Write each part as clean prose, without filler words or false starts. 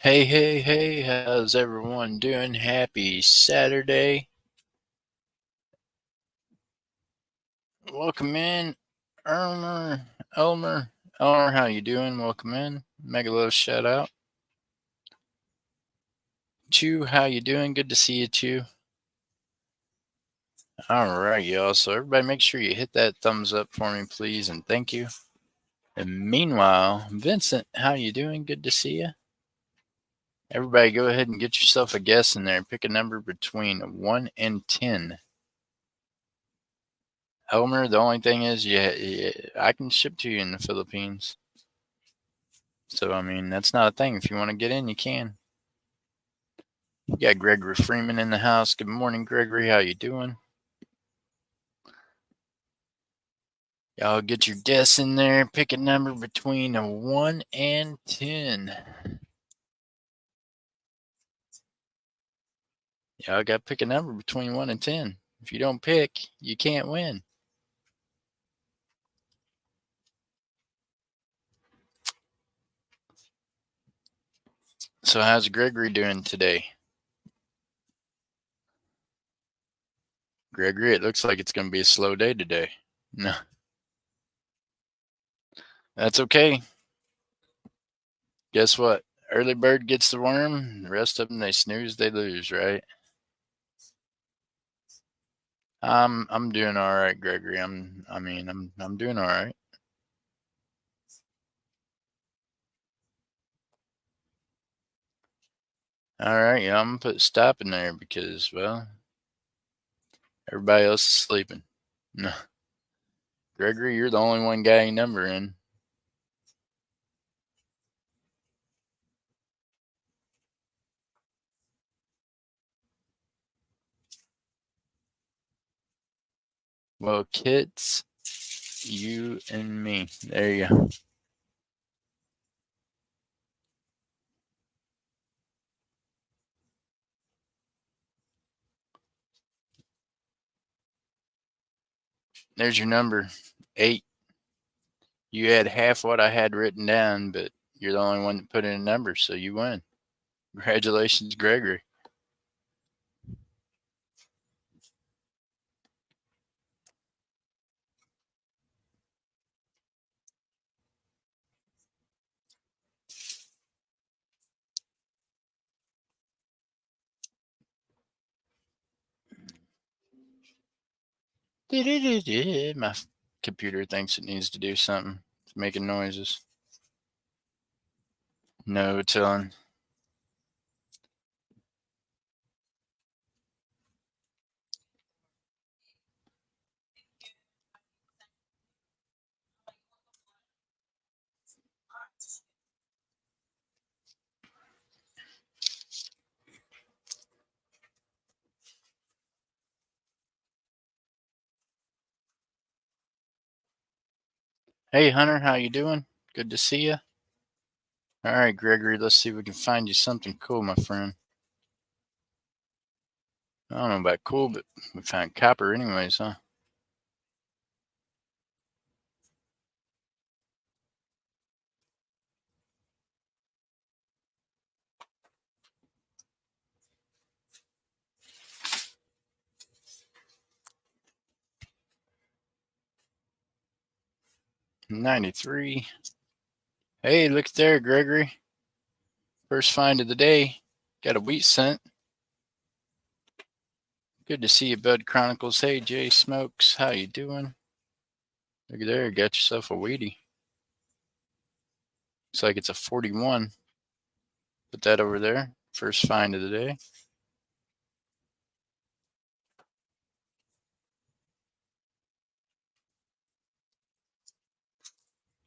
Hey, how's everyone doing? Happy Saturday. Welcome in, Elmer, how you doing? Welcome in. Mega love shout out. Chew, how you doing? Good to see you, Chew. All right, y'all. So everybody make sure you hit that thumbs up for me, please, and thank you. And meanwhile, Vincent, how you doing? Good to see you. Everybody go ahead and get yourself a guess in there. Pick a number between 1 and 10. Elmer, the only thing is, yeah, I can ship to you in the Philippines. So, I mean, that's not a thing. If you want to get in, you can. We got Gregory Freeman in the house. Good morning, Gregory. How you doing? Y'all get your guess in there. Pick a number between a 1 and 10. Y'all got to pick a number between 1 and 10. If you don't pick, you can't win. So, how's Gregory doing today? Gregory, it looks like it's going to be a slow day today. No. That's okay. Guess what? Early bird gets the worm. The rest of them, they snooze, they lose, right? I'm doing all right, Gregory. I'm doing all right. All right, yeah, I'm gonna put stop in there because, well, everybody else is sleeping. No, Gregory, you're the only one got a number in. Well, kids, you and me. There you go. There's your number, 8. You had half what I had written down, but you're the only one that put in a number, so you win. Congratulations, Gregory. My computer thinks it needs to do something. It's making noises. No telling. Hey, Hunter, how you doing? Good to see you. All right, Gregory, let's see if we can find you something cool, my friend. I don't know about cool, but we found copper anyways, huh? $93. Hey, look there, Gregory. First find of the day. Got a wheat cent. Good to see you, Bud Chronicles. Hey, Jay Smokes, how you doing? Look at there, got yourself a wheatie. Looks like it's a 41. Put that over there. First find of the day.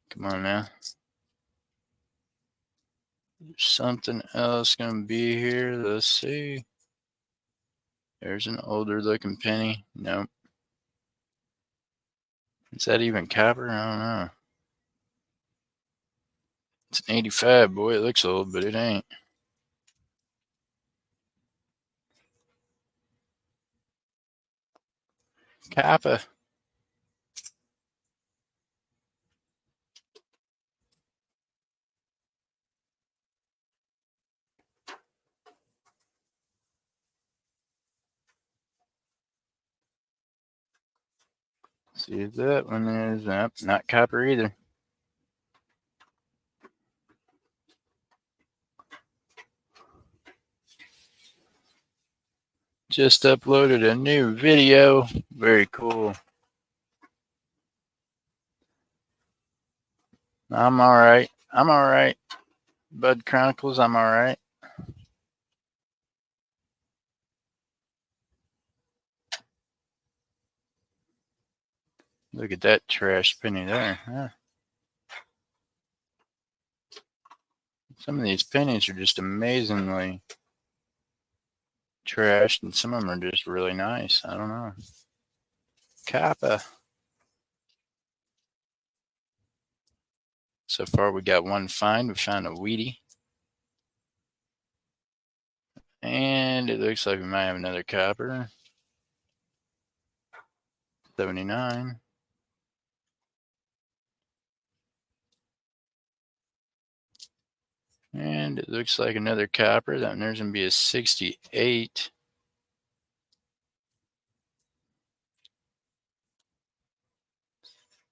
Come on now. There's something else gonna be here. Let's see. There's an older looking penny. Nope. Is that even copper? I don't know. It's an 85. Boy, it looks old, but it ain't. Kappa. See if that one is not copper either. Just uploaded a new video. Very cool. I'm all right. I'm all right. Bud Chronicles, I'm all right. Look at that trash penny there. Huh? Some of these pennies are just amazingly trashed, and some of them are just really nice. I don't know. Kappa. So far, we got one find. We found a Wheatie. And it looks like we might have another copper. 79. And it looks like another copper. That there's going to be a 68.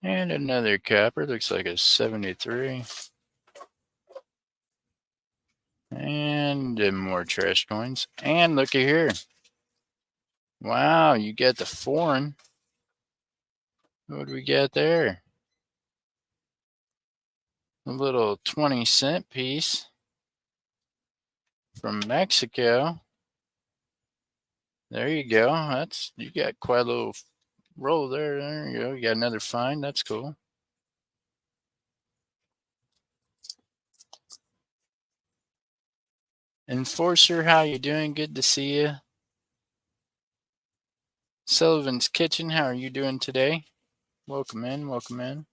And another copper. Looks like a 73. And more trash coins. And looky here. Wow, you get the foreign. What do we get there? A little 20-cent piece from Mexico. There you go. You got quite a little roll there. There you go. You got another find. That's cool. Enforcer, how you doing? Good to see you. Sullivan's Kitchen, how are you doing today? Welcome in, welcome in.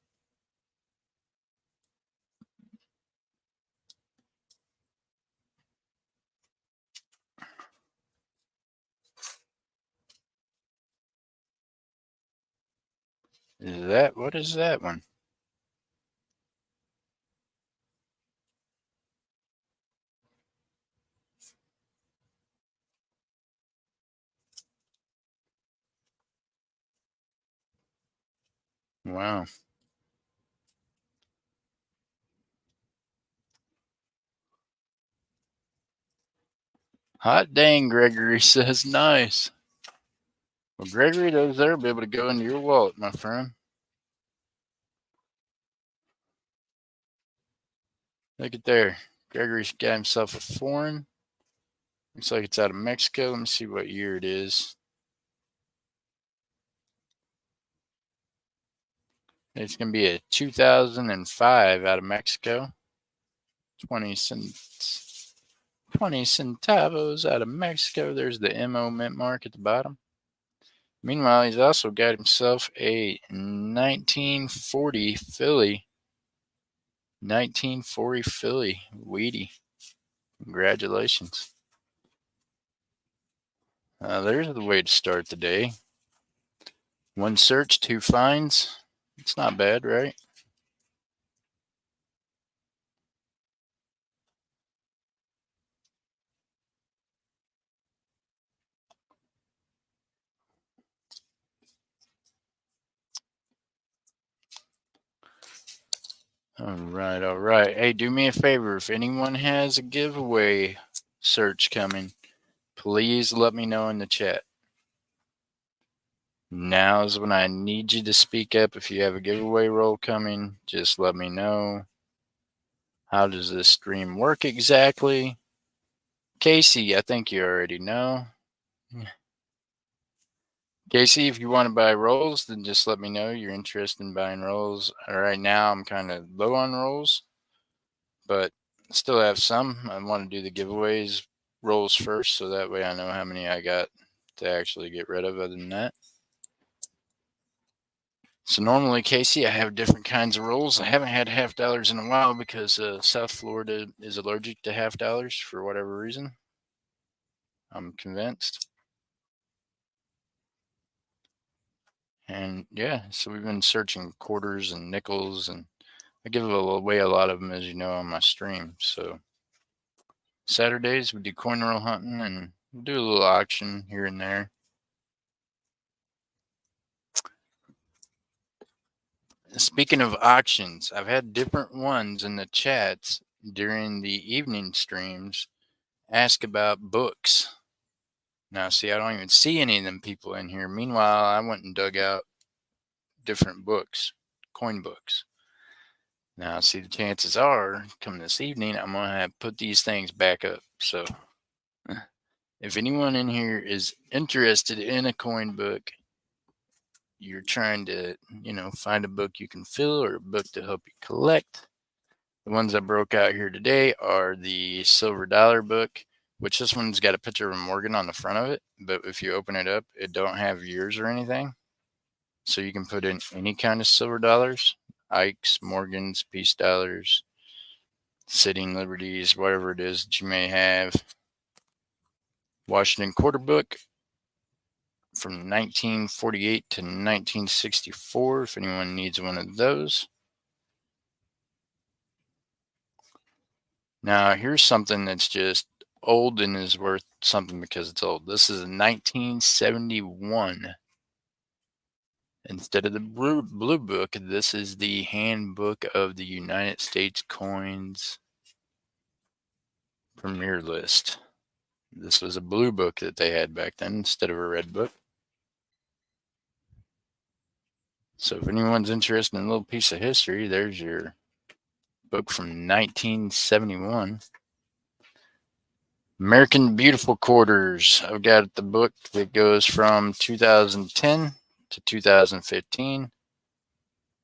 What is that one? Wow. Hot dang, Gregory says nice. Well, Gregory, those there will be able to go into your wallet, my friend. Look at there. Gregory's got himself a foreign. Looks like it's out of Mexico. Let me see what year it is. It's going to be a 2005 out of Mexico. 20 centavos out of Mexico. There's the MO mint mark at the bottom. Meanwhile, he's also got himself a 1940 Philly. 1940 Philly Wheatie. Congratulations. There's the way to start the day. One search, two finds. It's not bad, right? All right, all right. Hey, do me a favor. If anyone has a giveaway search coming, please let me know in the chat. Now's when I need you to speak up. If you have a giveaway roll coming, just let me know. How does this stream work exactly? Casey, I think you already know. Casey, if you want to buy rolls, then just let me know you're interested in buying rolls. Right now, I'm kind of low on rolls, but still have some. I want to do the giveaways rolls first, so that way I know how many I got to actually get rid of. Other than that, so normally, Casey, I have different kinds of rolls. I haven't had half dollars in a while because South Florida is allergic to half dollars for whatever reason. I'm convinced. And yeah, so we've been searching quarters and nickels, and I give away a lot of them, as you know, on my stream. So Saturdays we do coin roll hunting and do a little auction here and there. Speaking of auctions, I've had different ones in the chats during the evening streams ask about books. Now, see, I don't even see any of them people in here. Meanwhile, I went and dug out different books, coin books. Now, see, the chances are, come this evening, I'm going to have put these things back up. So, if anyone in here is interested in a coin book, you're trying to, find a book you can fill or a book to help you collect. The ones I broke out here today are the Silver Dollar book, which this one's got a picture of Morgan on the front of it. But if you open it up, it don't have years or anything. So you can put in any kind of silver dollars, Ikes, Morgans, peace dollars, sitting liberties, whatever it is that you may have. Washington quarter book from 1948 to 1964, if anyone needs one of those. Now, here's something that's just old and is worth something because it's old. This is a 1971. Instead of the blue book, this is the Handbook of the United States Coins Premier List. This was a blue book that they had back then instead of a red book. So if anyone's interested in a little piece of history, there's your book from 1971. American Beautiful Quarters. I've got the book that goes from 2010 to 2015.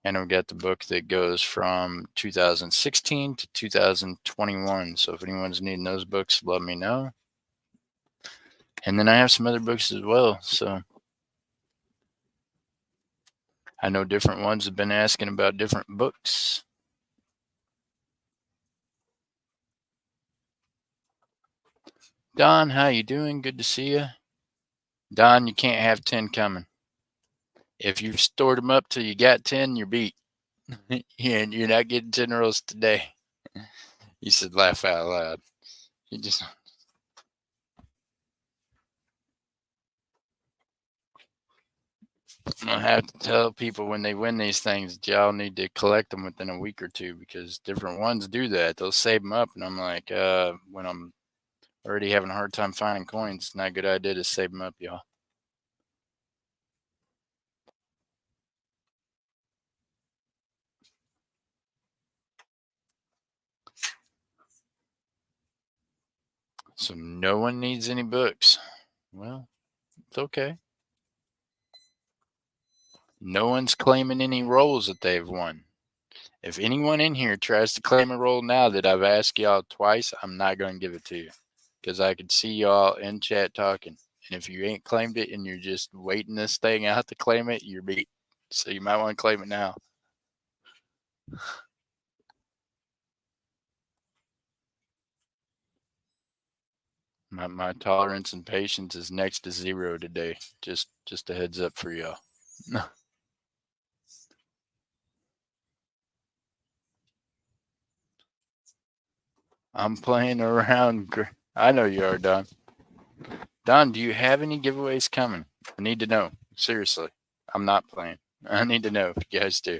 And I've got the book that goes from 2016 to 2021. So if anyone's needing those books, let me know. And then I have some other books as well. So I know different ones have been asking about different books. Don, how you doing? Good to see you. Don, you can't have 10 coming. If you've stored them up till you got 10, you're beat. And you're not getting 10 rolls today. You said laugh out loud. You just... I'm going to have to tell people when they win these things, y'all need to collect them within a week or two because different ones do that. They'll save them up. And I'm like, when I'm already having a hard time finding coins, it's not a good idea to save them up, y'all. So no one needs any books. Well, it's okay. No one's claiming any rolls that they've won. If anyone in here tries to claim a roll now that I've asked y'all twice, I'm not going to give it to you because I can see y'all in chat talking. And if you ain't claimed it and you're just waiting this thing out to claim it, you're beat. So you might want to claim it now. My tolerance and patience is next to zero today. Just a heads up for y'all. I'm playing around. I know you are, Don. Don, do you have any giveaways coming? I need to know. Seriously. I'm not playing. I need to know if you guys do.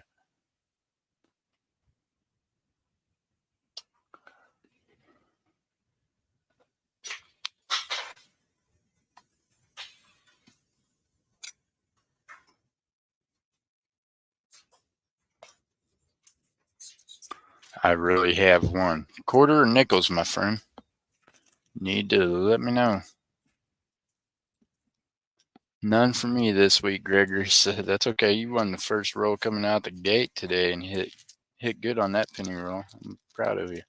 I really have one. Quarter or nickels, my friend? Need to let me know. None for me this week, Gregory said. That's okay. You won the first roll coming out the gate today and hit good on that penny roll. I'm proud of you.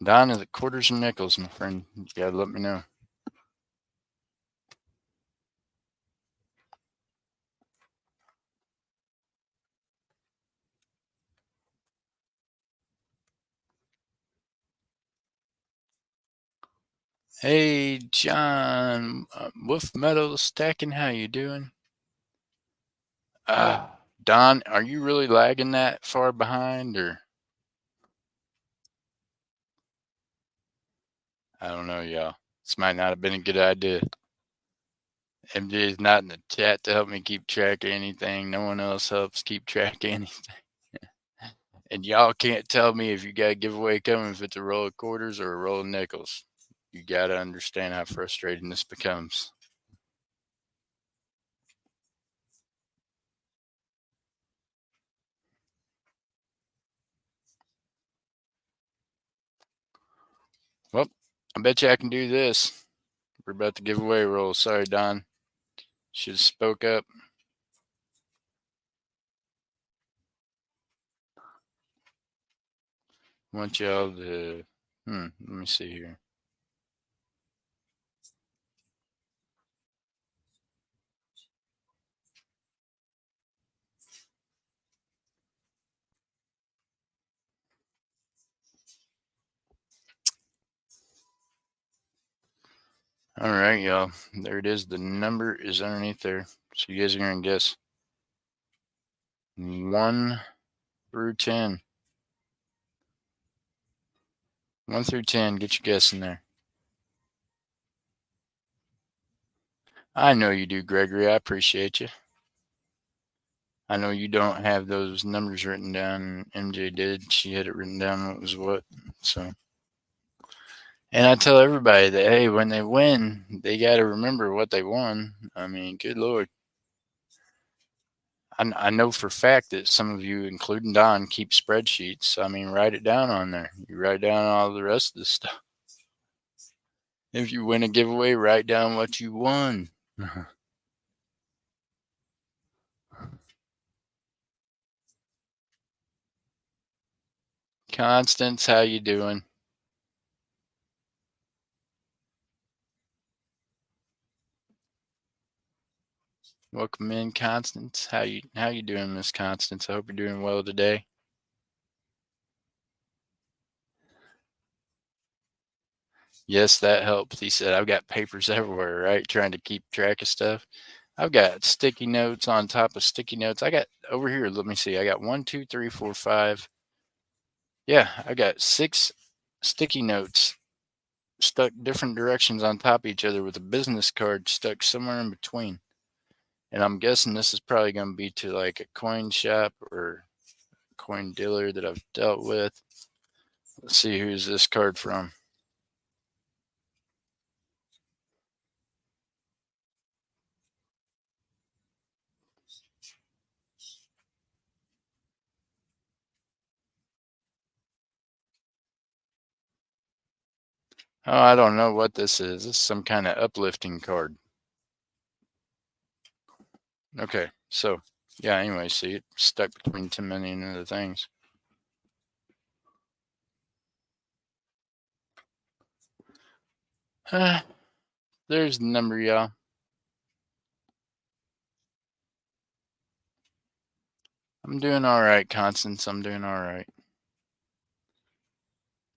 Don, is it quarters and nickels, my friend? You gotta let me know. Hey, John, Wolf Metal Stacking, how you doing? Don, are you really lagging that far behind, or? I don't know, y'all. This might not have been a good idea. MJ is not in the chat to help me keep track of anything. No one else helps keep track of anything. And y'all can't tell me if you got a giveaway coming, if it's a roll of quarters or a roll of nickels. You got to understand how frustrating this becomes. Well, I bet you I can do this. We're about to give away roll. Sorry, Don. Should have spoke up. Want y'all to, let me see here. All right, y'all. There it is. The number is underneath there. So you guys are going to guess 1 through 10. 1 through 10. Get your guess in there. I know you do, Gregory. I appreciate you. I know you don't have those numbers written down. MJ did. She had it written down what was what. So, and I tell everybody that, hey, when they win, they got to remember what they won. I mean, good Lord. I know for a fact that some of you, including Don, keep spreadsheets. I mean, write it down on there. You write down all the rest of the stuff. If you win a giveaway, write down what you won. Constance, how you doing? Welcome in, Constance. How you doing, Miss Constance? I hope you're doing well today. Yes, that helps. He said, I've got papers everywhere, right? Trying to keep track of stuff. I've got sticky notes on top of sticky notes. I got over here, let me see. I got 1, 2, 3, 4, 5. Yeah, I got 6 sticky notes stuck different directions on top of each other with a business card stuck somewhere in between. And I'm guessing this is probably going to be to like a coin shop or coin dealer that I've dealt with. Let's see, who's this card from? Oh, I don't know what this is. This is some kind of uplifting card. Okay, so yeah, anyway, see, it stuck between 10 million and other things. There's the number, y'all. I'm doing all right, Constance. I'm doing all right.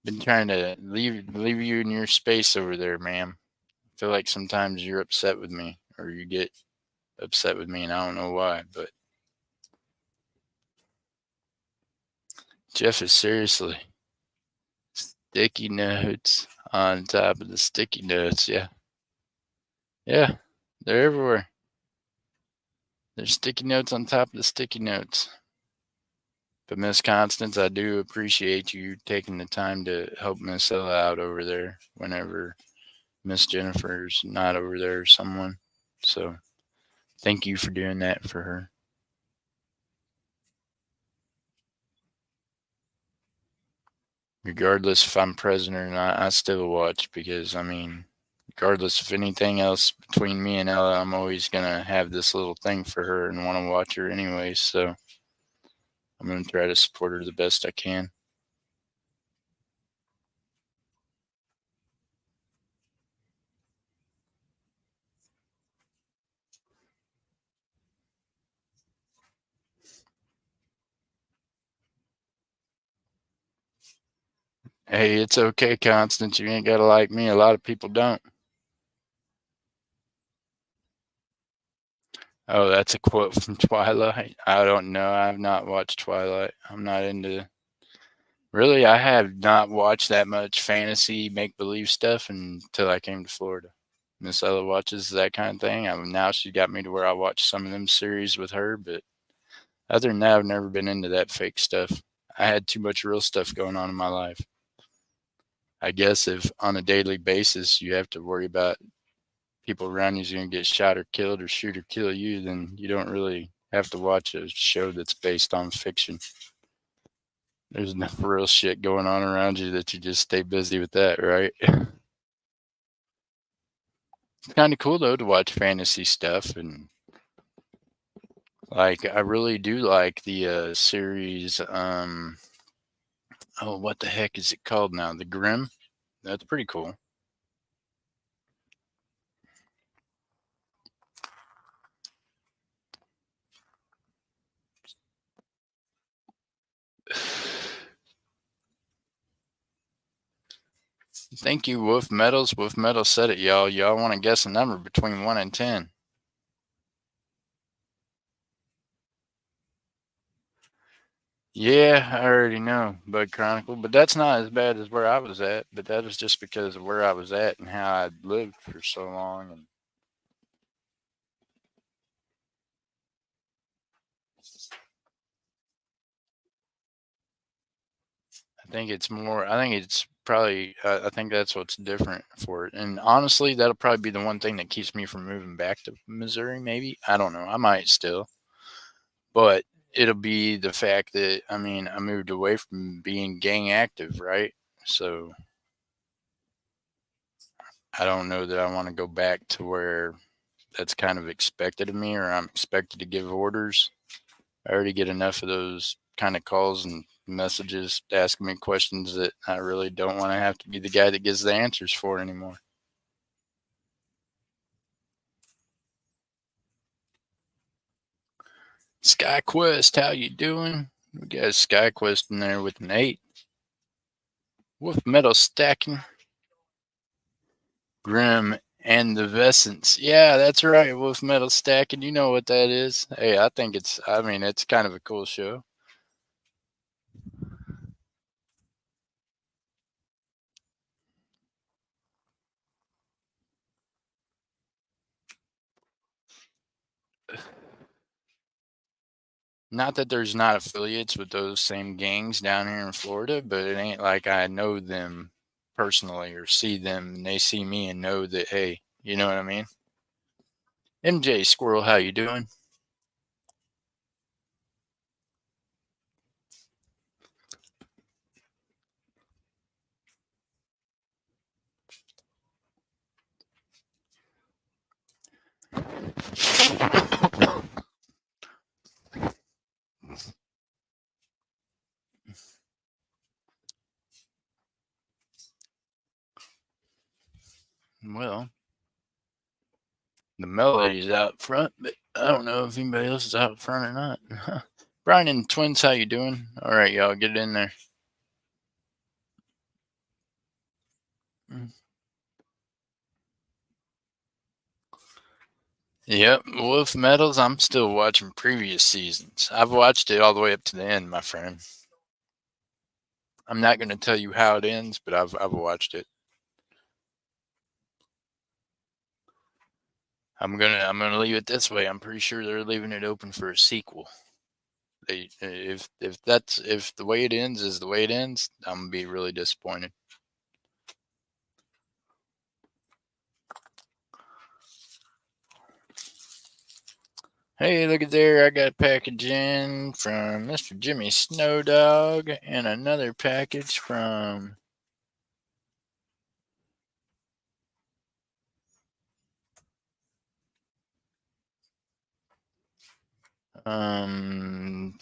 Been trying to leave you in your space over there, ma'am. I feel like sometimes you're upset with me, or you get upset with me, and I don't know why, but Jeff is seriously sticky notes on top of the sticky notes. Yeah. Yeah. They're everywhere. There's sticky notes on top of the sticky notes. But Miss Constance, I do appreciate you taking the time to help Miss Ella out over there whenever Miss Jennifer's not over there or someone. So thank you for doing that for her. Regardless if I'm present or not, I still watch because, I mean, regardless of anything else between me and Ella, I'm always going to have this little thing for her and want to watch her anyway. So I'm going to try to support her the best I can. Hey, it's okay, Constance. You ain't got to like me. A lot of people don't. Oh, that's a quote from Twilight. I don't know. I've not watched Twilight. I'm not into. Really, I have not watched that much fantasy make believe stuff until I came to Florida. Miss Ella watches that kind of thing. Now she got me to where I watch some of them series with her, but other than that, I've never been into that fake stuff. I had too much real stuff going on in my life. I guess if on a daily basis you have to worry about people around you's going to get shot or killed or shoot or kill you, then you don't really have to watch a show that's based on fiction. There's enough real shit going on around you that you just stay busy with that, right? It's kind of cool though to watch fantasy stuff, and like I really do like the series. Oh, what the heck is it called now? The Grimm. That's pretty cool. Thank you, Wolf Metals. Wolf Metal said it, y'all. Y'all want to guess a number between 1 and 10? Yeah, I already know, Bug Chronicle, but that's not as bad as where I was at. But that was just because of where I was at and how I'd lived for so long. And I think it's probably, I think that's what's different for it. And honestly, that'll probably be the one thing that keeps me from moving back to Missouri, maybe. I don't know. I might still. But it'll be the fact that, I mean, I moved away from being gang active, right? So I don't know that I want to go back to where that's kind of expected of me or I'm expected to give orders. I already get enough of those kind of calls and messages asking me questions that I really don't want to have to be the guy that gives the answers for anymore. SkyQuest, how you doing? We got SkyQuest in there with an 8. Wolf Metal stacking. Grim and the Vescents. Yeah, that's right. Wolf Metal stacking. You know what that is. Hey, I mean, it's kind of a cool show. Not that there's not affiliates with those same gangs down here in Florida, but it ain't like I know them personally or see them and they see me and know that, hey, you know what I mean? MJ Squirrel, how you doing? Well, the melody's out front, but I don't know if anybody else is out front or not. Brian and the Twins, how you doing? All right, y'all, get in there. Yep, Wolf Metals. I'm still watching previous seasons. I've watched it all the way up to the end, my friend. I'm not going to tell you how it ends, but I've watched it. I'm gonna leave it this way. I'm pretty sure they're leaving it open for a sequel. If the way it ends is the way it ends, I'm gonna be really disappointed. Hey, look at there. I got a package in from Mr. Jimmy Snowdog and another package from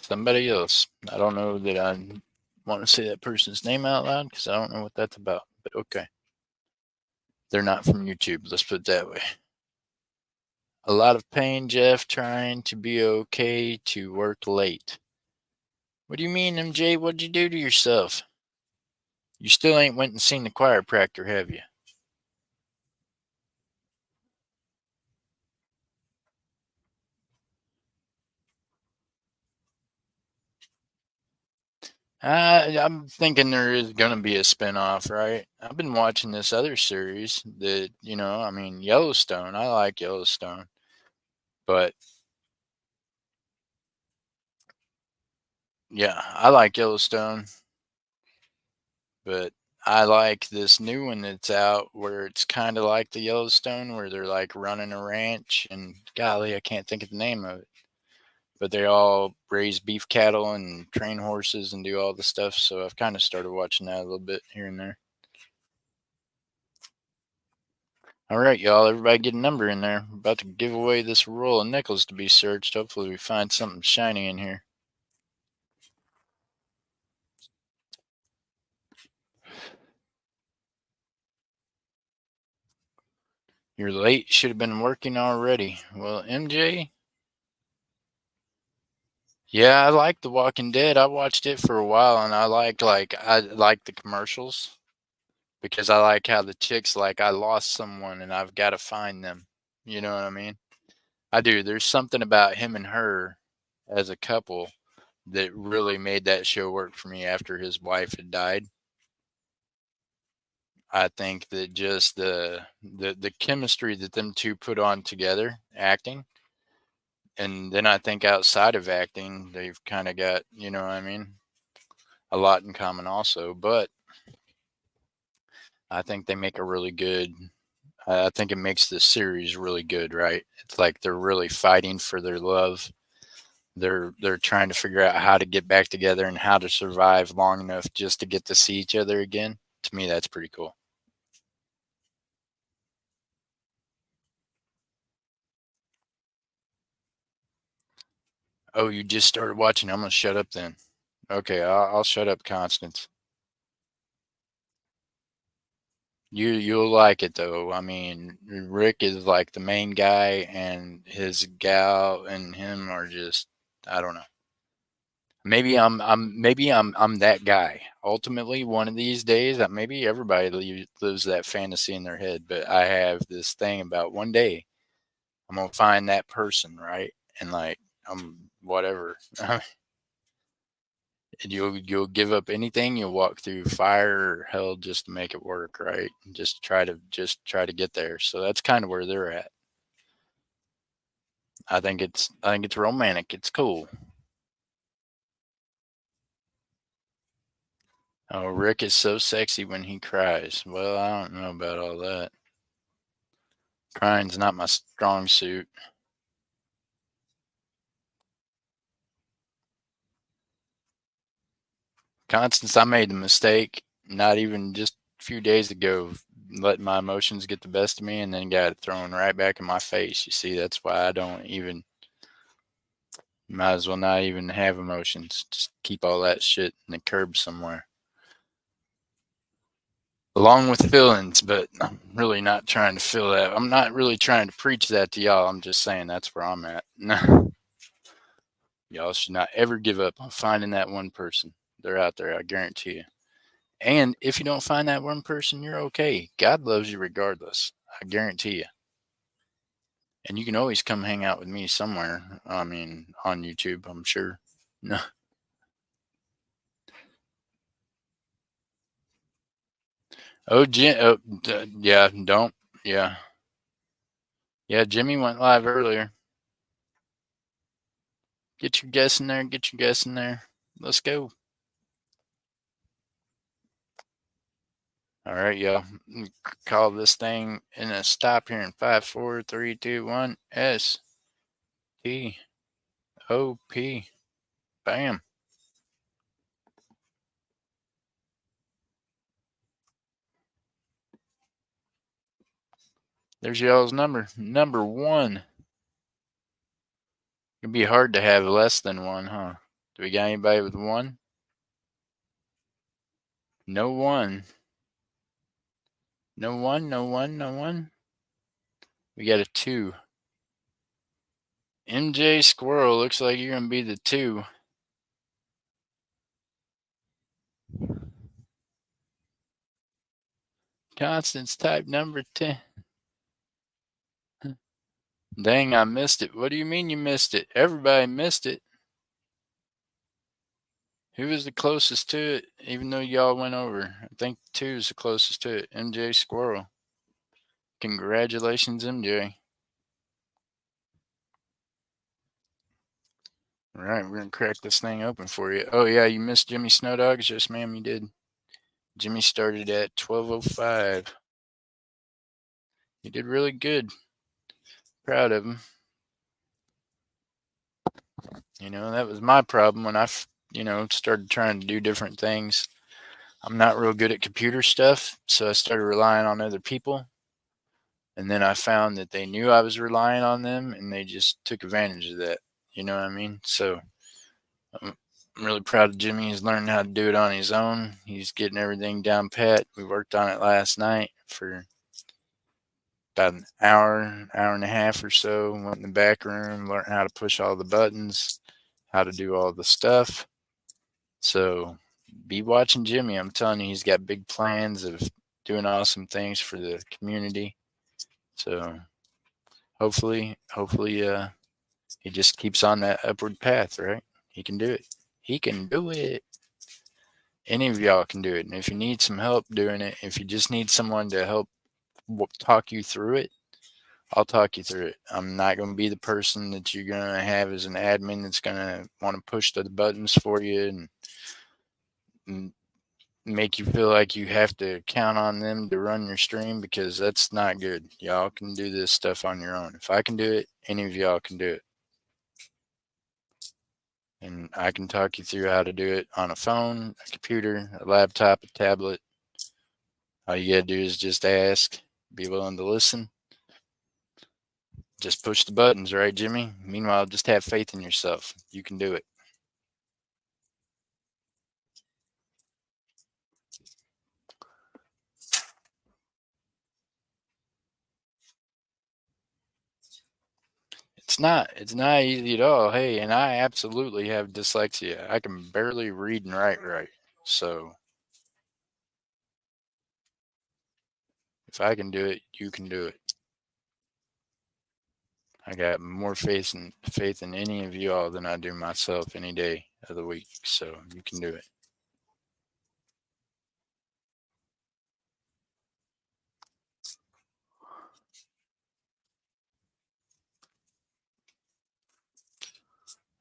somebody else. I don't know that I want to say that person's name out loud because I don't know what that's about. But okay. They're not from YouTube, let's put it that way. A lot of pain, Jeff, trying to be okay to work late. What do you mean, MJ? What'd you do to yourself? You still ain't went and seen the chiropractor, have you? I'm thinking there is going to be a spinoff, right? I've been watching this other series that, I mean, Yellowstone. I like Yellowstone, but yeah, I like Yellowstone, but I like this new one that's out where it's kind of like the Yellowstone, where they're like running a ranch, and golly, I can't think of the name of it, but they all raise beef cattle and train horses and do all the stuff. So I've kind of started watching that a little bit here and there. All right, y'all. Everybody get a number in there. About to give away this roll of nickels to be searched. Hopefully, we find something shiny in here. You're late. Should have been working already. Well, MJ. Yeah, I like The Walking Dead. I watched it for a while, and I like the commercials because I like how the chick's like, I lost someone and I've got to find them. You know what I mean? I do. There's something about him and her as a couple that really made that show work for me after his wife had died. I think that just the chemistry that them two put on together, acting, and then I think outside of acting, they've kind of got, what I mean, a lot in common also. But I think they make a really good. I think it makes the series really good, right? It's like they're really fighting for their love. They're trying to figure out how to get back together and how to survive long enough just to get to see each other again. To me, that's pretty cool. Oh, you just started watching. I'm gonna shut up then. Okay, I'll shut up, Constance. You'll like it though. I mean, Rick is like the main guy, and his gal and him are just, I don't know. Maybe I'm that guy. Ultimately, one of these days, maybe everybody lives that fantasy in their head. But I have this thing about one day I'm gonna find that person, right? And like I'm whatever. And you'll give up anything. You'll walk through fire or hell just to make it work, right? And just try to get there. So that's kind of where they're at. I think it's romantic. It's cool. Oh, Rick is so sexy when he cries. Well, I don't know about all that. Crying's not my strong suit. Constance, I made the mistake not even just a few days ago of letting my emotions get the best of me and then got it thrown right back in my face. You see, that's why I don't even might as well not even have emotions. Just keep all that shit in the curb somewhere. Along with feelings, but I'm really not trying to feel that. I'm not really trying to preach that to y'all. I'm just saying that's where I'm at. Y'all should not ever give up on finding that one person. They're out there, I guarantee you. And if you don't find that one person, you're okay. God loves you regardless. I guarantee you. And you can always come hang out with me somewhere. I mean, on YouTube, I'm sure. No. Oh, yeah, don't. Yeah. Yeah, Jimmy went live earlier. Get your guess in there. Get your guess in there. Let's go. All right, y'all. Call this thing in a stop here in 5, 4, 3, 2, 1. STOP. Bam. There's y'all's number. Number one. It'd be hard to have less than one, huh? Do we got anybody with one? No one. No one, no one, no one. We got a two. MJ Squirrel, looks like you're going to be the two. Constance type number 10. Dang, I missed it. What do you mean you missed it? Everybody missed it. Who was the closest to it, even though y'all went over? I think 2 is the closest to it. MJ Squirrel. Congratulations, MJ. All right, we're going to crack this thing open for you. Oh, yeah, you missed Jimmy Snow Dogs? Yes, ma'am, you did. Jimmy started at 12:05. He did really good. Proud of him. You know, that was my problem when I, started trying to do different things. I'm not real good at computer stuff, so I started relying on other people. And then I found that they knew I was relying on them and they just took advantage of that. You know what I mean? So I'm really proud of Jimmy. He's learning how to do it on his own. He's getting everything down pat. We worked on it last night for about an hour and a half or so. Went in the back room, learned how to push all the buttons, how to do all the stuff. So be watching Jimmy. I'm telling you, he's got big plans of doing awesome things for the community. So hopefully, he just keeps on that upward path, right? He can do it. He can do it. Any of y'all can do it. And if you need some help doing it, if you just need someone to help talk you through it, I'll talk you through it. I'm not going to be the person that you're going to have as an admin that's going to want to push the buttons for you and make you feel like you have to count on them to run your stream, because that's not good. Y'all can do this stuff on your own. If I can do it, any of y'all can do it. And I can talk you through how to do it on a phone, a computer, a laptop, a tablet. All you gotta do is just ask, be willing to listen. Just push the buttons, right, Jimmy? Meanwhile, just have faith in yourself. You can do it. It's not easy at all. Hey, and I absolutely have dyslexia. I can barely read and write right. So if I can do it, you can do it. I got more faith in any of you all than I do myself any day of the week. So you can do it.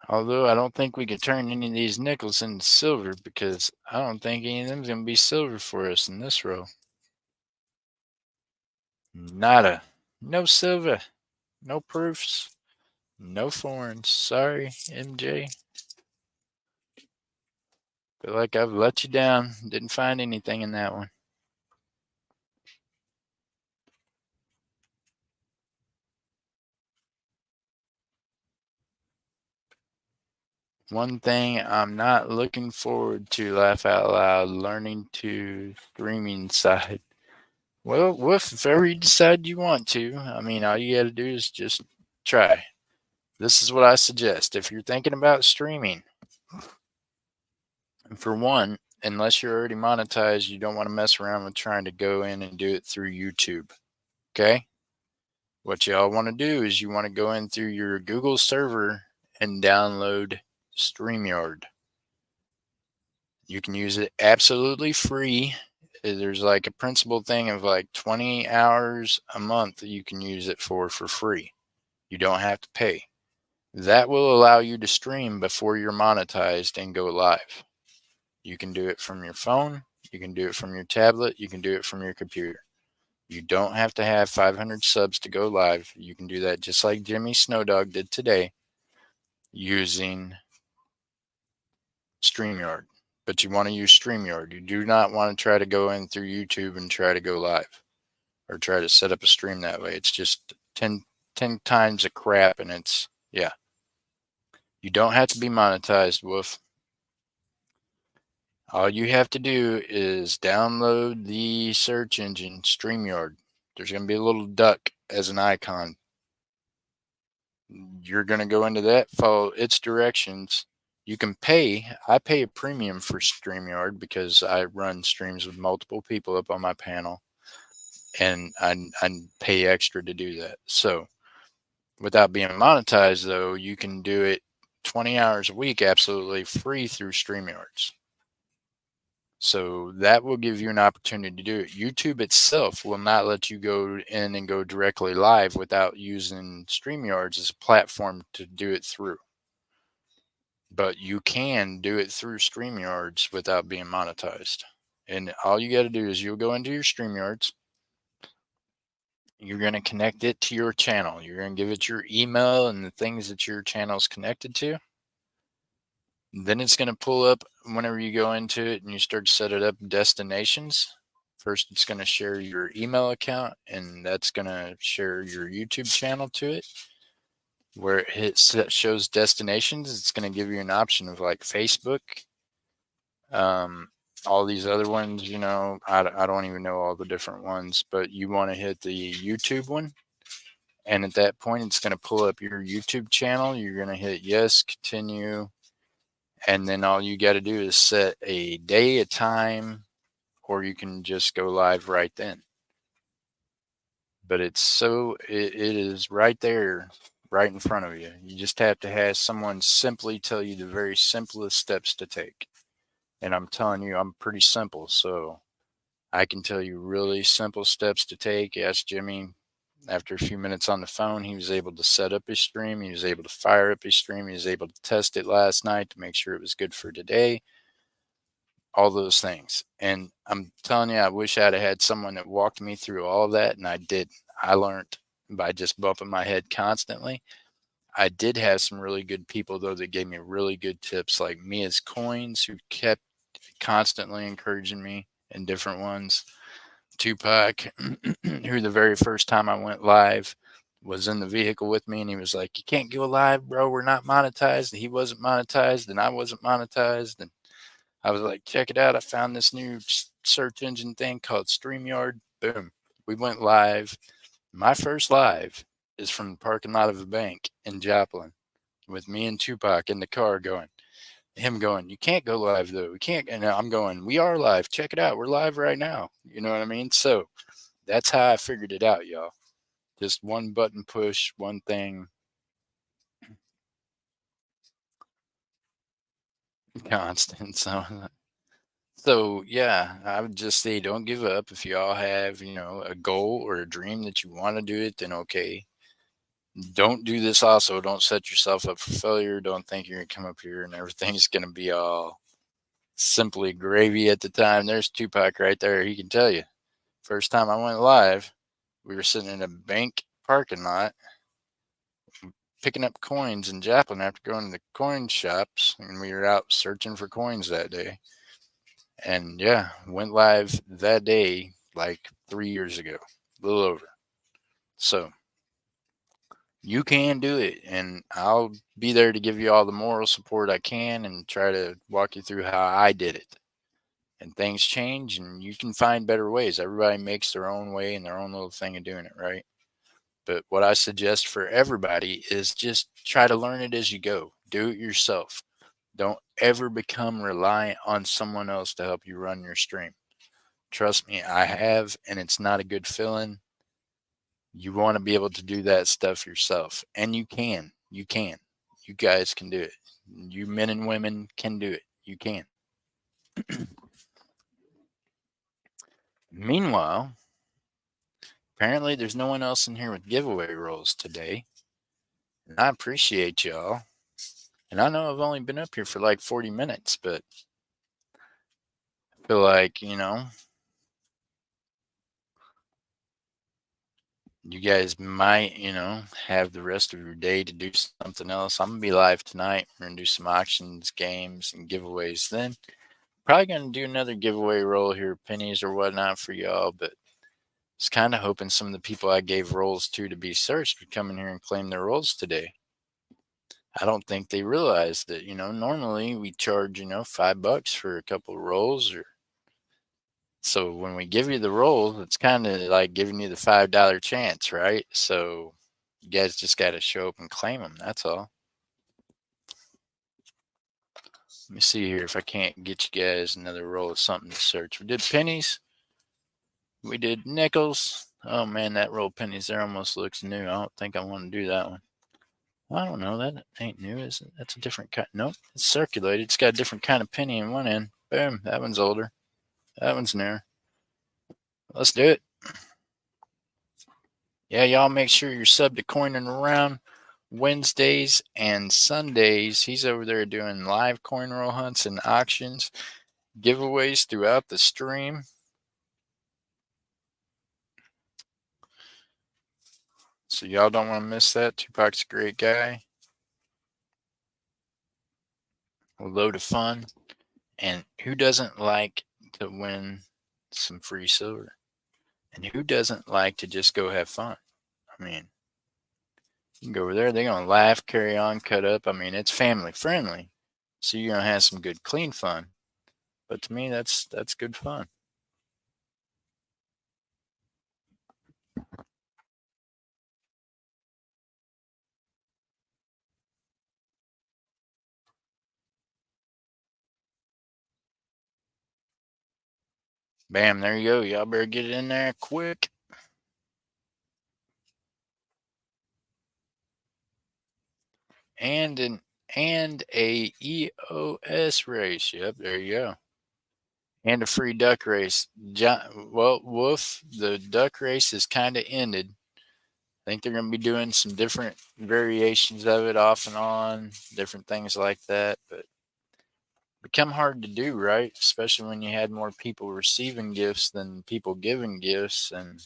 Although I don't think we could turn any of these nickels into silver, because I don't think any of them's gonna be silver for us in this row. Nada. No silver. No proofs. No foreigns. Sorry, MJ. Feel like I've let you down. Didn't find anything in that one. One thing I'm not looking forward to, laugh out loud, learning to streaming side. Well, Wolf, if ever you decide you want to, I mean, all you got to do is just try. This is what I suggest. If you're thinking about streaming, for one, unless you're already monetized, you don't want to mess around with trying to go in and do it through YouTube. Okay? What y'all want to do is you want to go in through your Google server and download StreamYard. You can use it absolutely free. There's like a principal thing of like 20 hours a month that you can use it for free. You don't have to pay. That will allow you to stream before you're monetized and go live. You can do it from your phone. You can do it from your tablet. You can do it from your computer. You don't have to have 500 subs to go live. You can do that just like Jimmy Snowdog did today using StreamYard. But you want to use StreamYard. You do not want to try to go in through YouTube and try to go live or try to set up a stream that way. It's just 10 times the crap, and it's, yeah. You don't have to be monetized, Wolf. All you have to do is download the search engine StreamYard. There's going to be a little duck as an icon. You're going to go into that, follow its directions. You can pay. I pay a premium for StreamYard because I run streams with multiple people up on my panel, and I pay extra to do that. So without being monetized, though, you can do it 20 hours a week absolutely free through StreamYards. So that will give you an opportunity to do it. YouTube itself will not let you go in and go directly live without using StreamYards as a platform to do it through. But you can do it through StreamYards without being monetized. And all you got to do is you'll go into your StreamYards. You're going to connect it to your channel. You're going to give it your email and the things that your channel is connected to. Then it's going to pull up whenever you go into it and you start to set it up destinations. First, it's going to share your email account, and that's going to share your YouTube channel to it. Where it shows destinations, it's going to give you an option of like Facebook, all these other ones. You know, I don't even know all the different ones, but you want to hit the YouTube one. And at that point, it's going to pull up your YouTube channel. You're going to hit yes, continue. And then all you got to do is set a day, a time, or you can just go live right then. But it is right there, right in front of you. You just have to have someone simply tell you the very simplest steps to take. And I'm telling you, I'm pretty simple. So I can tell you really simple steps to take. Ask Jimmy. After a few minutes on the phone, he was able to set up his stream. He was able to fire up his stream. He was able to test it last night to make sure it was good for today. All those things. And I'm telling you, I wish I'd have had someone that walked me through all of that, and I did. I learned by just bumping my head constantly. I did have some really good people, though, that gave me really good tips, like Mia's Coins, who kept constantly encouraging me in different ones. Tupac, who the very first time I went live was in the vehicle with me, and he was like, "You can't go live, bro. We're not monetized." And he wasn't monetized, and I wasn't monetized. And I was like, check it out. I found this new search engine thing called StreamYard. Boom. We went live. My first live is from the parking lot of a bank in Joplin with me and Tupac in the car going, him going, you can't go live though. We can't. And I'm going, we are live. Check it out. We're live right now. You know what I mean? So that's how I figured it out, y'all. Just one button push, one thing. Constant. So yeah, I would just say don't give up. If you all have, a goal or a dream that you want to do it, then okay. Don't do this also. Don't set yourself up for failure. Don't think you're gonna come up here and everything's gonna be all simply gravy at the time. There's Tupac right there. He can tell you. First time I went live, we were sitting in a bank parking lot picking up coins in Joplin after going to the coin shops, and we were out searching for coins that day. And yeah, went live that day like 3 years ago, a little over. So you can do it, and I'll be there to give you all the moral support I can and try to walk you through how I did it. And things change, and you can find better ways. Everybody makes their own way and their own little thing of doing it, right? But what I suggest for everybody is just try to learn it as you go. Do it yourself. Don't ever become reliant on someone else to help you run your stream. Trust me, I have, and it's not a good feeling. You want to be able to do that stuff yourself, and you can. You can. You guys can do it. You men and women can do it. You can. Meanwhile, apparently there's no one else in here with giveaway roles today, and I appreciate y'all. And I know I've only been up here for like 40 minutes, but I feel like, you guys might, have the rest of your day to do something else. I'm going to be live tonight. We're going to do some auctions, games, and giveaways. Then probably going to do another giveaway roll here, pennies or whatnot for y'all. But I was kind of hoping some of the people I gave rolls to be searched would come in here and claim their rolls today. I don't think they realized that, normally we charge, $5 for a couple of rolls. So when we give you the roll, it's kind of like giving you the $5 chance, right? So you guys just got to show up and claim them. That's all. Let me see here if I can't get you guys another roll of something to search. We did pennies. We did nickels. Oh man, that roll of pennies there almost looks new. I don't think I want to do that one. I don't know. That ain't new, is it? That's a different kind. Nope, it's circulated. It's got a different kind of penny in one end. Boom. That one's older. That one's newer. Let's do it. Yeah, y'all make sure you're subbed to Coining Around Wednesdays and Sundays. He's over there doing live coin roll hunts and auctions, giveaways throughout the stream. So y'all don't want to miss that. Tupac's a great guy. A load of fun. And who doesn't like to win some free silver? And who doesn't like to just go have fun? I mean, you can go over there, they're going to laugh, carry on, cut up. I mean, it's family friendly. So you're going to have some good, clean fun. But to me, that's good fun. Bam, there you go. Y'all better get it in there quick. And a EOS race. Yep, there you go. And a free duck race. Well, Wolf, the duck race is kind of ended. I think they're going to be doing some different variations of it off and on, different things like that. But become hard to do, right? Especially when you had more people receiving gifts than people giving gifts, and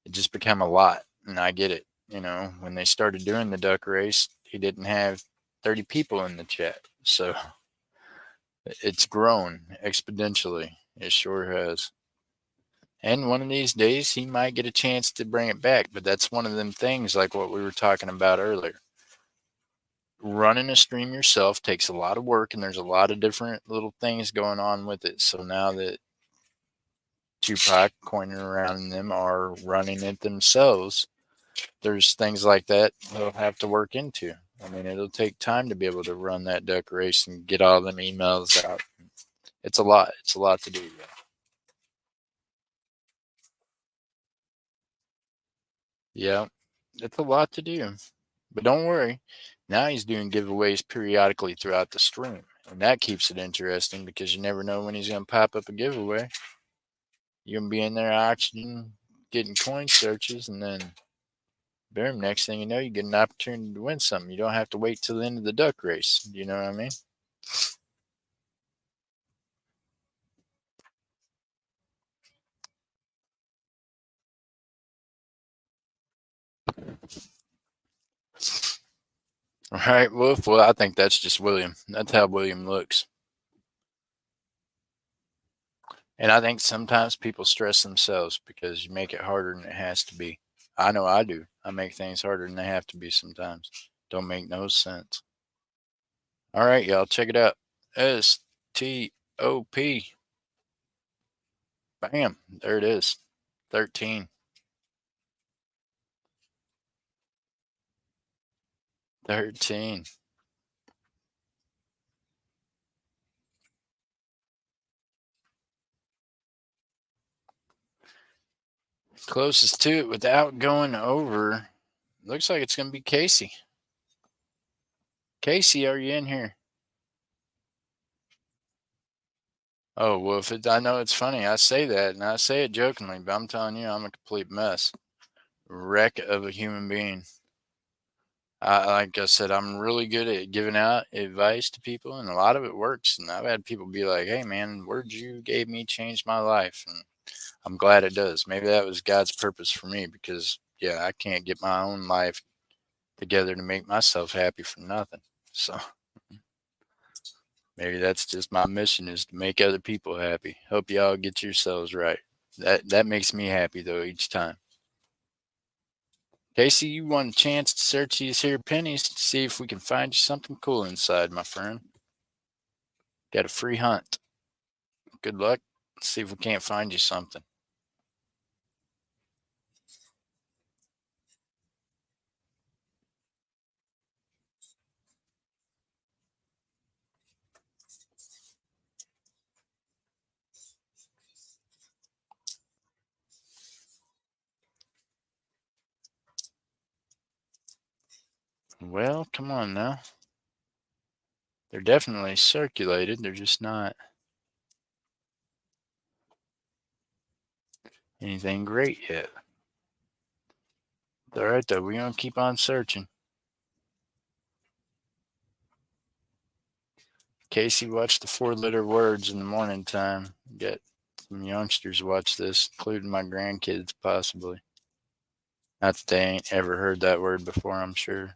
it just became a lot. And I get it. You know, when they started doing the duck race, he didn't have 30 people in the chat. So it's grown exponentially. It sure has. And one of these days, he might get a chance to bring it back. But that's one of them things like what we were talking about earlier. Running a stream yourself takes a lot of work, and there's a lot of different little things going on with it. So now that Tupac, Coining Around, and them are running it themselves, there's things like that they'll have to work into. I mean, it'll take time to be able to run that duck race and get all them emails out. It's a lot. It's a lot to do. Yeah, it's a lot to do. But don't worry. Now he's doing giveaways periodically throughout the stream. And that keeps it interesting because you never know when he's going to pop up a giveaway. You're going to be in there auctioning, getting coin searches, and then boom, next thing you know, you get an opportunity to win something. You don't have to wait till the end of the duck race. You know what I mean? All right, Wolf. Well, I think that's just William. That's how William looks. And I think sometimes people stress themselves because you make it harder than it has to be. I know I do. I make things harder than they have to be sometimes. Don't make no sense. All right, y'all, check it out. STOP. Bam. There it is. 13. 13. Closest to it without going over. Looks like it's going to be Casey. Casey, are you in here? Oh, well, I know it's funny. I say that and I say it jokingly, but I'm telling you, I'm a complete mess. Wreck of a human being. Like I said, I'm really good at giving out advice to people, and a lot of it works. And I've had people be like, "Hey, man, words you gave me changed my life," and I'm glad it does. Maybe that was God's purpose for me because, yeah, I can't get my own life together to make myself happy for nothing. So maybe that's just my mission is to make other people happy. Hope y'all get yourselves right. That makes me happy though each time. Casey, you want a chance to search these here pennies to see if we can find you something cool inside, my friend. Got a free hunt. Good luck. Let's see if we can't find you something. Well, come on now. They're definitely circulated. They're just not anything great yet. All right, though. We're going to keep on searching. Casey, watch the 4-letter words in the morning time. Get some youngsters watch this, including my grandkids, possibly. Not that they ain't ever heard that word before, I'm sure.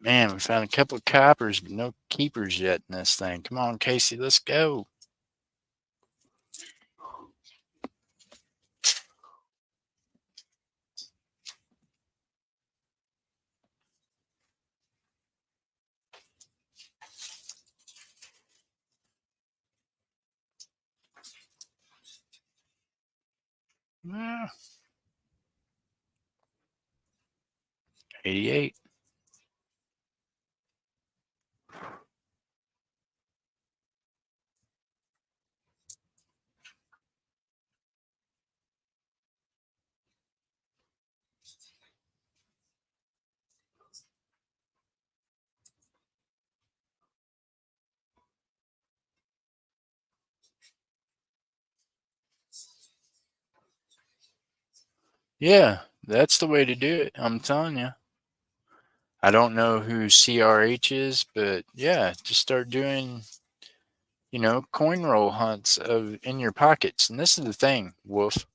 Man, we found a couple of coppers, but no keepers yet in this thing. Come on, Casey, let's go. Yeah. 88. Yeah, that's the way to do it. I'm telling you. I don't know who CRH is, but yeah, just start doing, coin roll hunts of in your pockets. And this is the thing, Wolf.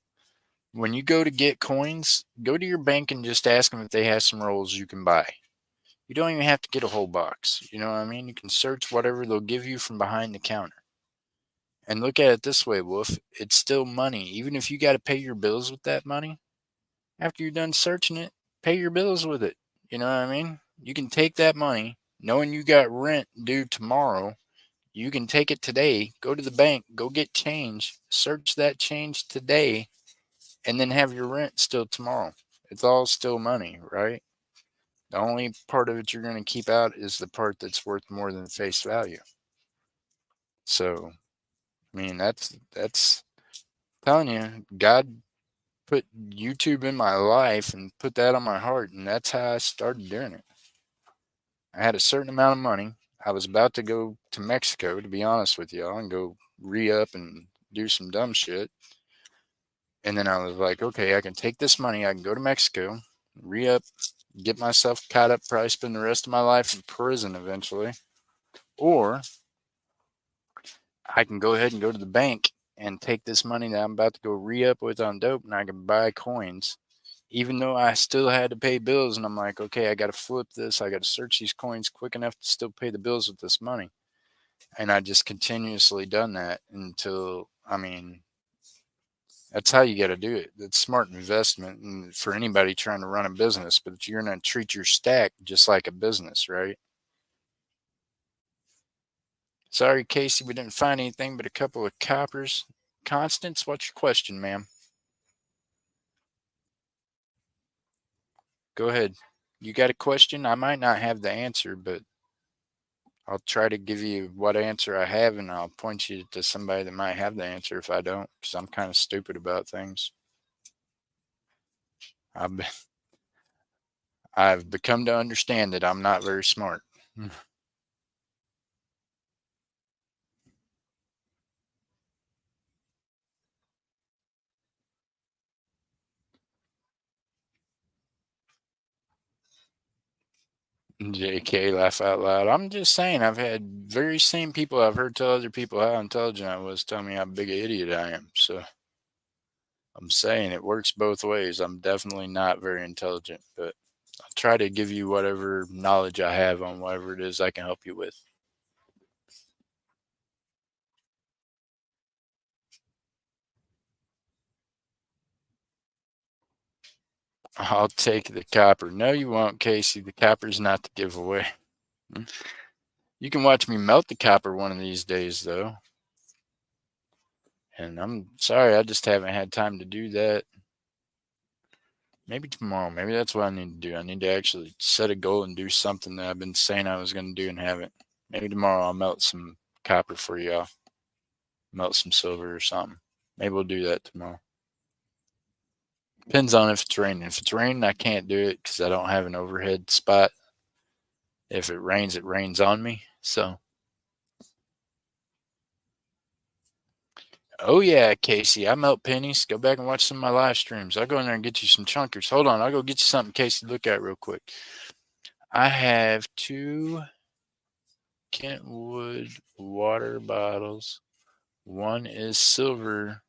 When you go to get coins, go to your bank and just ask them if they have some rolls you can buy. You don't even have to get a whole box. You know what I mean? You can search whatever they'll give you from behind the counter. And look at it this way, Wolf. It's still money. Even if you got to pay your bills with that money, after you're done searching it, pay your bills with it. You know what I mean? You can take that money, knowing you got rent due tomorrow. You can take it today, go to the bank, go get change, search that change today, and then have your rent still tomorrow. It's all still money, right? The only part of it you're going to keep out is the part that's worth more than face value. So, I mean, that's telling you, God put YouTube in my life and put that on my heart, and that's how I started doing it. I had a certain amount of money. I was about to go to Mexico, to be honest with y'all, and go re up and do some dumb shit. And then I was like, okay, I can take this money, I can go to Mexico, re up, get myself caught up, probably spend the rest of my life in prison eventually. Or I can go ahead and go to the bank and take this money that I'm about to go re up with on dope, and I can buy coins. Even though I still had to pay bills, and I'm like, okay, I got to flip this. I got to search these coins quick enough to still pay the bills with this money. And I just continuously done that until, I mean, that's how you got to do it. It's smart investment and for anybody trying to run a business, but you're going to treat your stack just like a business, right? Sorry, Casey, we didn't find anything but a couple of coppers. Constance, what's your question, ma'am? Go ahead. You got a question? I might not have the answer, but I'll try to give you what answer I have, and I'll point you to somebody that might have the answer if I don't, because I'm kind of stupid about things. I've, I've become to understand that I'm not very smart. JK, laugh out loud. I'm just saying, I've had very same people I've heard tell other people how intelligent I was tell me how big an idiot I am. So I'm saying it works both ways. I'm definitely not very intelligent, but I'll try to give you whatever knowledge I have on whatever it is I can help you with. I'll take the copper. No, you won't, Casey. The copper's not the giveaway. You can watch me melt the copper one of these days, though. And I'm sorry, I just haven't had time to do that. Maybe tomorrow. Maybe that's what I need to do. I need to actually set a goal and do something that I've been saying I was going to do and haven't. Maybe tomorrow I'll melt some copper for y'all. Melt some silver or something. Maybe we'll do that tomorrow. Depends on if it's raining. If it's raining, I can't do it because I don't have an overhead spot. If it rains on me. So, oh yeah, Casey, I melt pennies. Go back and watch some of my live streams. I'll go in there and get you some chunkers. Hold on, I'll go get you something, Casey, to look at real quick. I have 2 Kentwood water bottles. One is silver.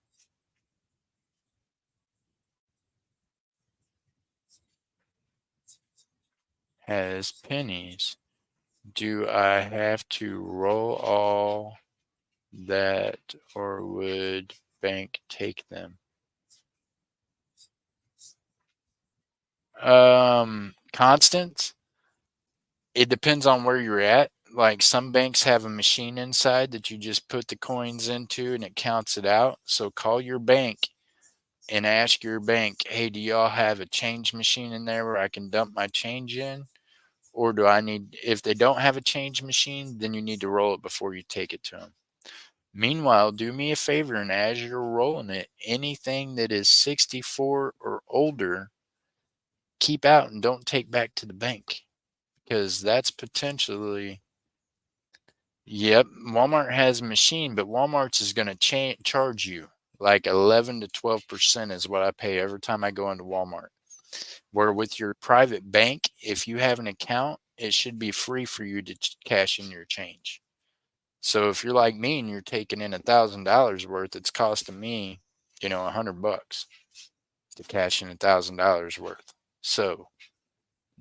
Has pennies. Do I have to roll all that or would bank take them? Constant. It depends on where you're at. Like some banks have a machine inside that you just put the coins into and it counts it out. So call your bank and ask your bank, hey, do y'all have a change machine in there where I can dump my change in? Or do I need, if they don't have a change machine, then you need to roll it before you take it to them. Meanwhile, do me a favor and as you're rolling it, anything that is 64 or older, keep out and don't take back to the bank because that's potentially, yep, Walmart has a machine, but Walmart's is going to charge you like 11 to 12% is what I pay every time I go into Walmart. Where with your private bank, if you have an account, it should be free for you to cash in your change. So if you're like me and you're taking in $1,000 worth, it's costing me, $100 to cash in $1,000 worth. So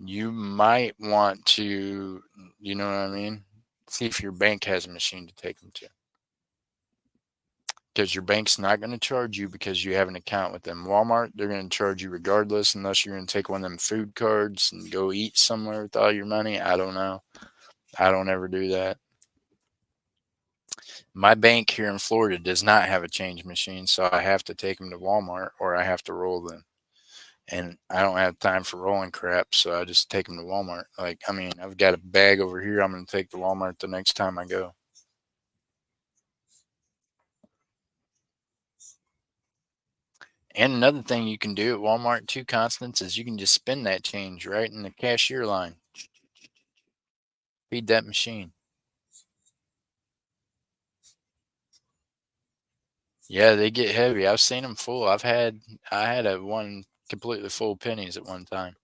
you might want to, you know what I mean? See if your bank has a machine to take them to. Because your bank's not going to charge you because you have an account with them. Walmart, they're going to charge you regardless unless you're going to take one of them food cards and go eat somewhere with all your money. I don't know. I don't ever do that. My bank here in Florida does not have a change machine, so I have to take them to Walmart or I have to roll them. And I don't have time for rolling crap, so I just take them to Walmart. I've got a bag over here I'm going to take to Walmart the next time I go. And another thing you can do at Walmart too, Constance, is you can just spin that change right in the cashier line. Feed that machine. Yeah, they get heavy. I've seen them full. I had a one completely full pennies at one time.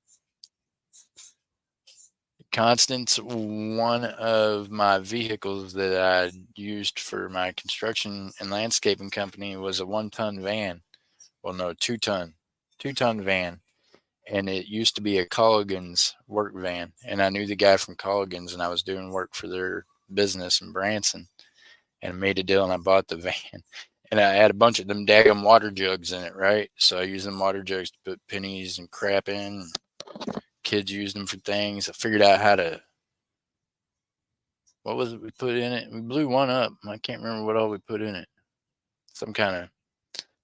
Constance, one of my vehicles that I used for my construction and landscaping company was a 1-ton van. Well, no, 2-ton van. And it used to be a Colligan's work van. And I knew the guy from Colligan's and I was doing work for their business in Branson and made a deal and I bought the van. And I had a bunch of them daggum water jugs in it, right? So I used them water jugs to put pennies and crap in. Kids used them for things. I figured out how to, what was it we put in it? We blew one up. I can't remember what all we put in it. Some kind of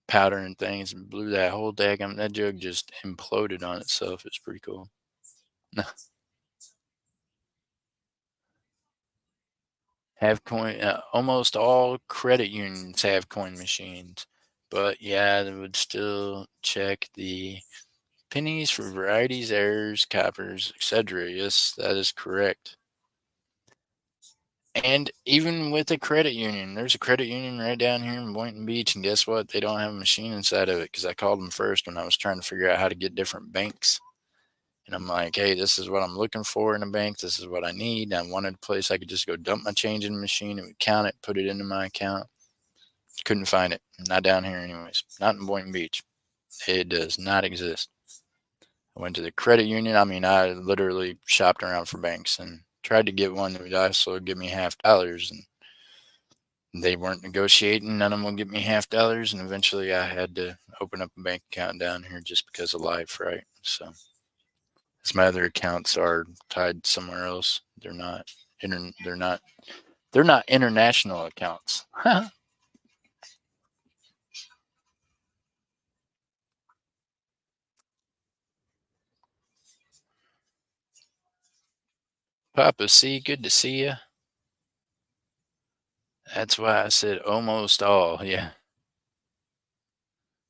powder and things and blew that whole daggum. That jug just imploded on itself. It's pretty cool. Have coin, almost all credit unions have coin machines, but yeah, they would still check the pennies for varieties, errors, coppers, etc. Yes, that is correct. And even with a credit union, there's a credit union right down here in Boynton Beach, and guess what? They don't have a machine inside of it because I called them first when I was trying to figure out how to get different banks. And I'm like, hey, this is what I'm looking for in a bank. This is what I need. I wanted a place I could just go dump my change in the machine. It would count it, put it into my account. Couldn't find it. Not down here, anyways. Not in Boynton Beach. It does not exist. I went to the credit union. I literally shopped around for banks and tried to get one that would also give me $50. And they weren't negotiating. None of them would give me $50. And eventually I had to open up a bank account down here just because of life, right? So. My other accounts are tied somewhere else. They're not they're not international accounts. Papa C, good to see you. That's why I said almost all. Yeah.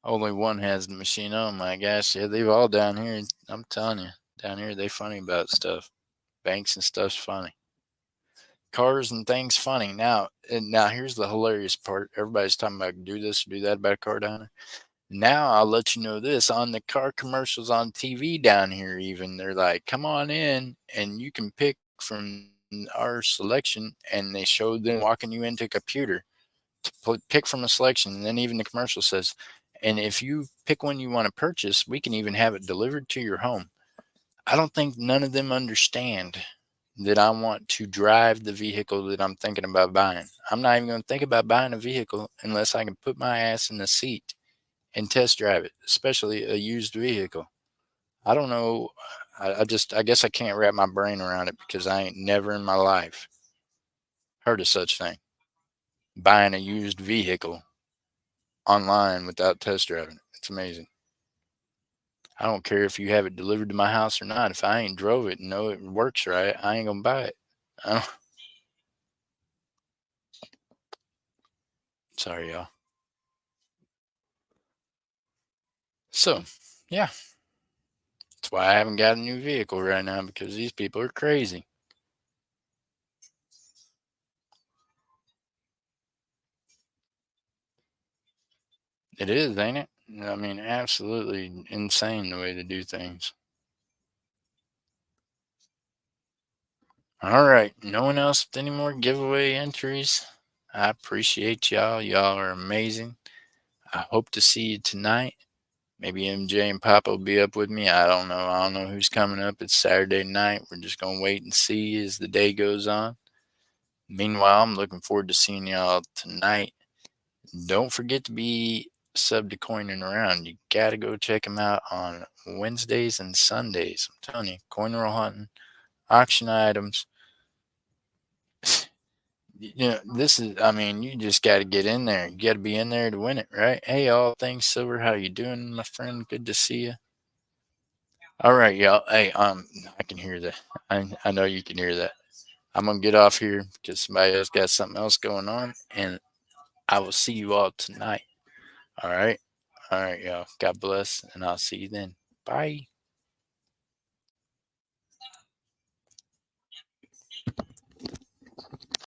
Only one has the machine. Oh my gosh. Yeah, they've all down here. I'm telling you, down here, they funny about stuff. Banks and stuff's funny. Cars and things funny. Now here's the hilarious part. Everybody's talking about do this, do that about a car down there. Now I'll let you know this on the car commercials on TV down here. Even they're like, "Come on in, and you can pick from our selection." And they show them walking you into a computer to pick from a selection. And then even the commercial says, "And if you pick one you want to purchase, we can even have it delivered to your home." I don't think none of them understand that I want to drive the vehicle that I'm thinking about buying. I'm not even going to think about buying a vehicle unless I can put my ass in the seat and test drive it, especially a used vehicle. I don't know. I guess I can't wrap my brain around it because I ain't never in my life heard of such thing. Buying a used vehicle online without test driving it. It's amazing. I don't care if you have it delivered to my house or not. If I ain't drove it and know it works right, I ain't gonna buy it. I don't, sorry, y'all. So, yeah, that's why I haven't got a new vehicle right now because these people are crazy. It is, ain't it? I mean, absolutely insane the way to do things. All right. No one else with any more giveaway entries? I appreciate y'all. Y'all are amazing. I hope to see you tonight. Maybe MJ and Papa will be up with me. I don't know. I don't know who's coming up. It's Saturday night. We're just going to wait and see as the day goes on. Meanwhile, I'm looking forward to seeing y'all tonight. Don't forget to be sub to Coining Around. You got to go check them out on Wednesdays and Sundays. I'm telling you, coin roll hunting, auction items. This is, I mean, you just got to get in there. You got to be in there to win it, right? Hey, all things Silver, how you doing, my friend? Good to see you. All right, y'all. Hey, I can hear that. I know you can hear that. I'm gonna get off here because somebody else got something else going on, and I will see you all tonight. All right, y'all. God bless, and I'll see you then. Bye.